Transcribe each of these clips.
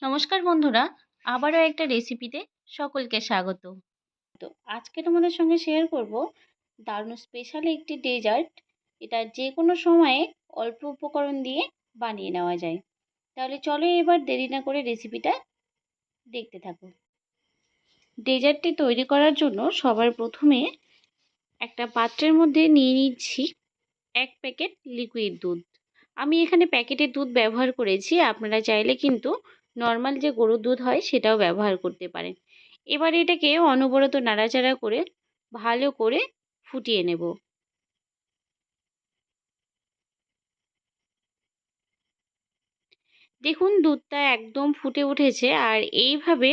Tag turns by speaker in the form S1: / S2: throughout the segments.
S1: নমস্কার বন্ধুরা, আবারও একটা রেসিপিতে সকলকে স্বাগত। তো আজকে তোমাদের সঙ্গে শেয়ার করব দারুণ স্পেশাল একটি ডেজার্ট। এটা যে কোনো সময়ে অল্প উপকরণ দিয়ে বানিয়ে নেওয়া যায়। তাহলে চলো এবার দেরি না করে রেসিপিটা দেখতে থাকো। ডেজার্টটি তৈরি করার জন্য সবার প্রথমে একটা পাত্রের মধ্যে নিয়ে নিচ্ছি 1 প্যাকেট লিকুইড দুধ। আমি এখানে প্যাকেটের দুধ ব্যবহার করেছি, আপনারা চাইলে কিন্তু নর্মাল যে গরুর দুধ হয় সেটাও ব্যবহার করতে পারেন। এবার এটাকে অনবরত নাড়াচাড়া করে ভালো করে ফুটিয়ে নেব। দেখুন দুধটা একদম ফুটে উঠেছে, আর এইভাবে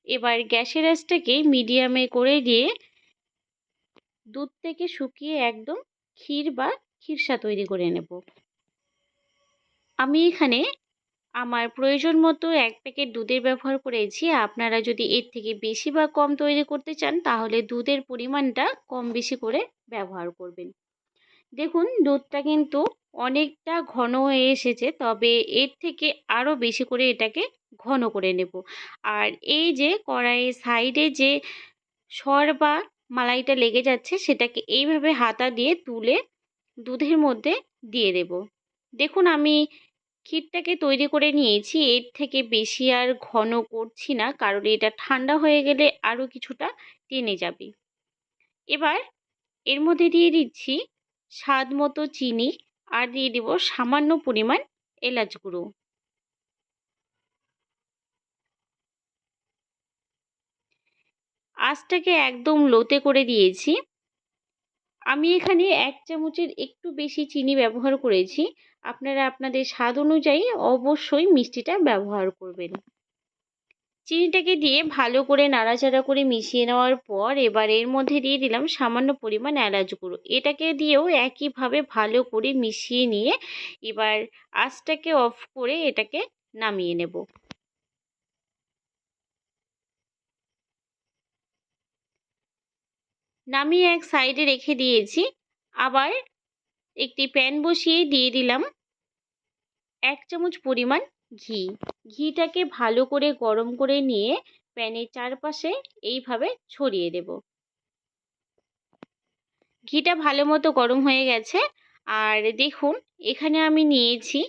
S1: এবার গ্যাসের আঁচটাকে মিডিয়ামে করে দিয়ে দুধ থেকে শুকিয়ে একদম ক্ষীর বা ক্ষীরসা তৈরি করে নেব। আমি এখানে আমার প্রয়োজন মতো 1 প্যাকেট দুধের ব্যবহার করেছি। আপনারা যদি এর থেকে বেশি বা কম তৈরি করতে চান তাহলে দুধের পরিমাণটা কম বেশি করে ব্যবহার করবেন। দেখুন দুধটা কিন্তু অনেকটা ঘন হয়ে এসেছে, তবে এর থেকে আরও বেশি করে এটাকে ঘন করে নেব। আর এই যে কড়াইয়ের সাইডে যে সর বা মালাইটা লেগে যাচ্ছে সেটাকে এইভাবে হাতা দিয়ে তুলে দুধের মধ্যে দিয়ে দেব। দেখুন আমি ক্ষীরটাকে তৈরি করে নিয়েছি, এর থেকে বেশি আর ঘন করছি না, কারণ এটা ঠান্ডা হয়ে গেলে আরও কিছুটা টেনে যাবে। এবার এর মধ্যে দিয়ে দিচ্ছি স্বাদ মতো চিনি, আর দিয়ে দেব সামান্য পরিমাণ এলাচ গুঁড়ো। আঁচটাকে একদম লোতে করে দিয়েছি। আমি এখানে 1 চামচের একটু বেশি চিনি ব্যবহার করেছি। আপনারা আপনাদের স্বাদ অনুযায়ী অবশ্যই মিষ্টিটা ব্যবহার করবেন। চিনিটাকে দিয়ে ভালো করে নাড়াচাড়া করে মিশিয়ে নেওয়ার পর এবার এর মধ্যে দিয়ে দিলাম সামান্য পরিমাণ এলাচ গুঁড়ো। এটাকে দিয়েও একইভাবে ভালো করে মিশিয়ে নিয়ে এবার আঁচটাকে অফ করে এটাকে নামিয়ে নেব। নামিয়ে এক সাইডে রেখে দিয়েছি। আবার একটি প্যান বসিয়ে দিয়ে দিলাম 1 চামচ পরিমাণ ঘি। ঘিটাকে ভালো করে গরম করে নিয়ে প্যানের চারপাশে এইভাবে ছড়িয়ে দেব। ঘিটা ভালো মতো গরম হয়ে গেছে, আর দেখুন এখানে আমি নিয়েছি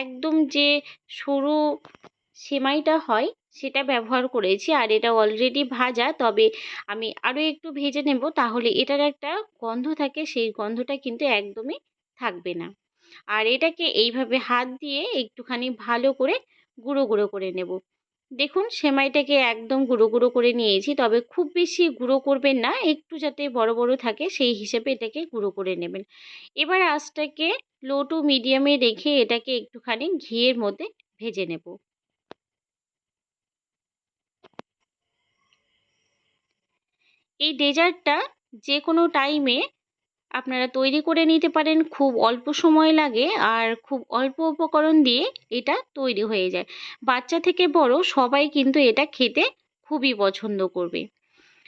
S1: একদম যে সরু সেমাইটা হয় সেটা ব্যবহার করেছি, আর এটা অলরেডি ভাজা, তবে আমি আরও একটু ভেজে নেব, তাহলে এটার একটা গন্ধ থাকে, সেই গন্ধটা কিন্তু একদমই থাকবে না। আর এটাকে এইভাবে হাত দিয়ে একটুখানি ভালো করে গুঁড়ো গুঁড়ো করে নেব। দেখুন সেমাইটাকে একদম গুঁড়ো গুঁড়ো করে নিয়েছি, তবে খুব বেশি গুঁড়ো করবেন না, একটু যাতে বড় বড় থাকে সেই হিসেবে এটাকে গুঁড়ো করে নেবেন। এবার আঁচটাকে লো টু মিডিয়ামে রেখে এটাকে একটুখানি ঘিয়ের মধ্যে ভেজে নেব। এই ডেজার্টটা যে কোনো টাইমে আপনারা তৈরি করে নিতে পারেন, খুব অল্প সময় লাগে আর খুব অল্প উপকরণ দিয়ে এটা তৈরি হয়ে যায়। বাচ্চা থেকে বড় সবাই কিন্তু এটা খেতে খুবই পছন্দ করবে।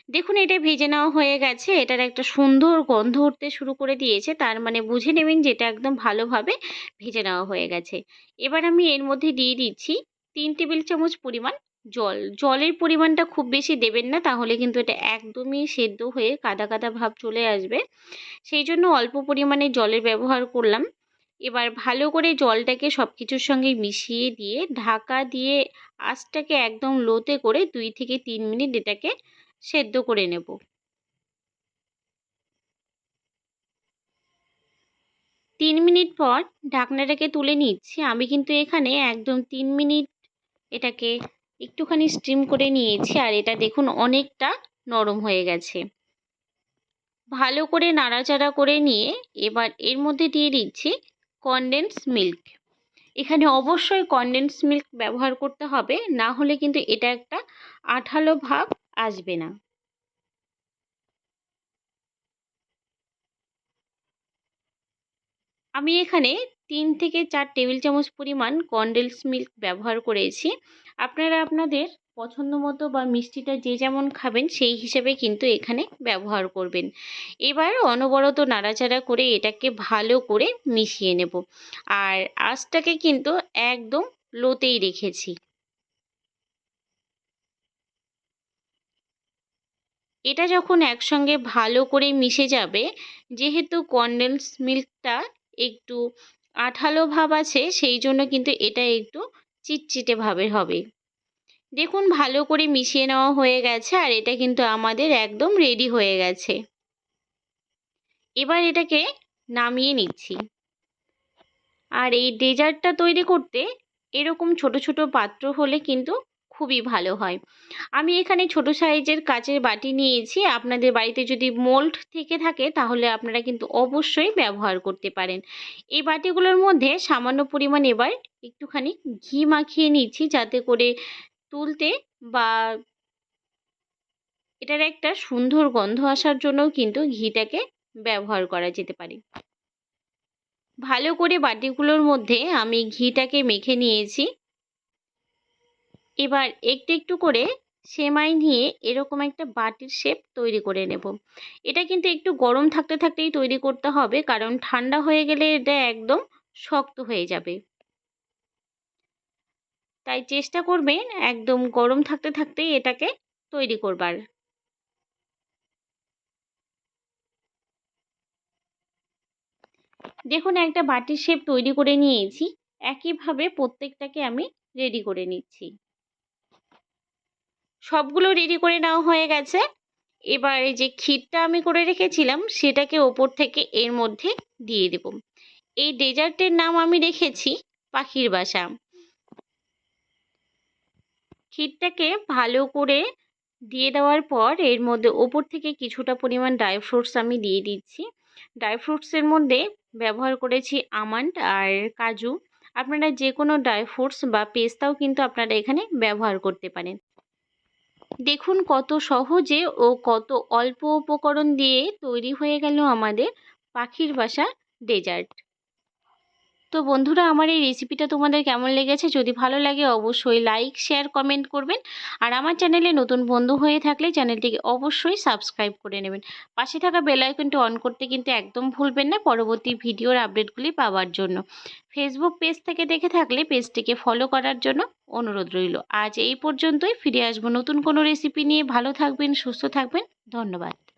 S1: দেখুন এটা ভেজে নেওয়া হয়ে গেছে, এটার একটা সুন্দর গন্ধ উঠতে শুরু করে দিয়েছে, তার মানে বুঝে নেবেন যে এটা একদম ভালোভাবে ভেজে নেওয়া হয়ে গেছে। এবার আমি এর মধ্যে দিয়ে দিচ্ছি 3 টেবিল চামচ পরিমাণ জল। জলের পরিমাণটা খুব বেশি দেবেন না, তাহলে কিন্তু এটা একদমই সেদ্ধ হয়ে কাদা কাদা ভাব চলে আসবে। সেই জন্য অল্প পরিমাণে জলের ব্যবহার করলাম। এবার ভালো করে জলটাকে সব কিছুর সঙ্গে মিশিয়ে দিয়ে ঢাকা দিয়ে আঁচটাকে একদম লোতে করে 2 থেকে 3 মিনিট এটাকে সেদ্ধ করে নেব। 3 মিনিট পর ঢাকনাটাকে তুলে নিচ্ছি। আমি কিন্তু এখানে একদম 3 মিনিট এটাকে একটুখানি স্টিম করে নিয়েছি, আর এটা দেখুন অনেকটা নরম হয়ে গেছে। ভালো করে নাড়াচাড়া করে নিয়ে এবার এর মধ্যে দিয়ে দিচ্ছি কনডেন্স মিল্ক। এখানে অবশ্যই কনডেন্স মিল্ক ব্যবহার করতে হবে, না হলে কিন্তু এটা একটা আঠালো ভাব আসবে না। আমি এখানে 3 থেকে 4 টেবিল চামচ পরিমাণ কনডেন্স মিল্ক ব্যবহার করেছি। আপনারা আপনাদের পছন্দ মতো বা মিষ্টিটা যে যেমন খাবেন সেই হিসেবে কিন্তু এখানে ব্যবহার করবেন। এবার অনবরত নাড়াচাড়া করে এটাকে ভালো করে মিশিয়ে নেব, আর আঁচটাকে কিন্তু একদম লোতেই রেখেছি। এটা যখন একসঙ্গে ভালো করে মিশে যাবে, যেহেতু কনডেন্স মিল্কটা একটু আঠালো ভাব আছে, সেই জন্য কিন্তু এটা একটু চিটচিটে ভাবের হবে। দেখুন ভালো করে মিশিয়ে নেওয়া হয়ে গেছে আর এটা কিন্তু আমাদের একদম রেডি হয়ে গেছে। এবার এটাকে নামিয়ে নিচ্ছি। আর এই ডেজার্টটা তৈরি করতে এরকম ছোট ছোট পাত্র হলে কিন্তু খুবই ভালো হয়। আমি এখানে ছোট সাইজের কাচের বাটি নিয়েছি। আপনাদের বাড়িতে যদি মোল্ড থেকে থাকে তাহলে আপনারা কিন্তু অবশ্যই ব্যবহার করতে পারেন। এই বাটিগুলোর মধ্যে সামান্য পরিমাণ এবার একটুখানি ঘি মাখিয়ে নিচ্ছি, যাতে করে তুলতে বা এটার একটা সুন্দর গন্ধ আসার জন্যও কিন্তু ঘিটাকে ব্যবহার করা যেতে পারে। ভালো করে বাটিগুলোর মধ্যে আমি ঘিটাকে মেখে নিয়েছি। এবার একটু একটু করে সেমাই নিয়ে এরকম একটা বাটির শেপ তৈরি করে নেব। এটা কিন্তু একটু গরম থাকতে থাকতেই তৈরি করতে হবে, কারণ ঠান্ডা হয়ে গেলে এটা একদম শক্ত হয়ে যাবে। তাই চেষ্টা করবেন একদম গরম থাকতে থাকতেই এটাকে তৈরি করবার। দেখুন একটা বাটির শেপ তৈরি করে নিয়েছি। একইভাবে প্রত্যেকটাকে আমি রেডি করে নিচ্ছি। সবগুলো রেডি করে নেওয়া হয়ে গেছে। এবার এই যে ক্ষীরটা আমি করে রেখেছিলাম সেটাকে ওপর থেকে এর মধ্যে দিয়ে দেব। এই ডেজার্টের নাম আমি রেখেছি পাখির বাসা। ক্ষীরটাকে ভালো করে দিয়ে দেওয়ার পর এর মধ্যে ওপর থেকে কিছুটা পরিমাণ ড্রাই ফ্রুটস আমি দিয়ে দিচ্ছি। ড্রাই ফ্রুটসের মধ্যে ব্যবহার করেছি আমন্ড আর কাজু। আপনারা যে কোনো ড্রাই ফ্রুটস বা পেস্তাও কিন্তু আপনারা এখানে ব্যবহার করতে পারেন। দেখুন কত সহজে ও কত অল্প উপকরণ দিয়ে তৈরি হয়ে গেল আমাদের পাখির বাসা ডেজার্ট। তো বন্ধুরা, আমার এই রেসিপিটা তোমাদের কেমন লেগেছে? যদি ভালো লাগে অবশ্যই লাইক, শেয়ার, কমেন্ট করবেন। আর আমার চ্যানেলে নতুন বন্ধু হয়ে থাকলে চ্যানেলটিকে অবশ্যই সাবস্ক্রাইব করে নেবেন। পাশে থাকা বেল আইকনটি অন করতে কিন্তু একদম ভুলবেন না পরবর্তী ভিডিওর আপডেটগুলি পাওয়ার জন্য। ফেসবুক পেজ থেকে দেখে থাকলে পেজটিকে ফলো করার জন্য অনুরোধ রইল। আজ এই পর্যন্তই, ফিরে আসবো নতুন কোনো রেসিপি নিয়ে। ভালো থাকবেন, সুস্থ থাকবেন। ধন্যবাদ।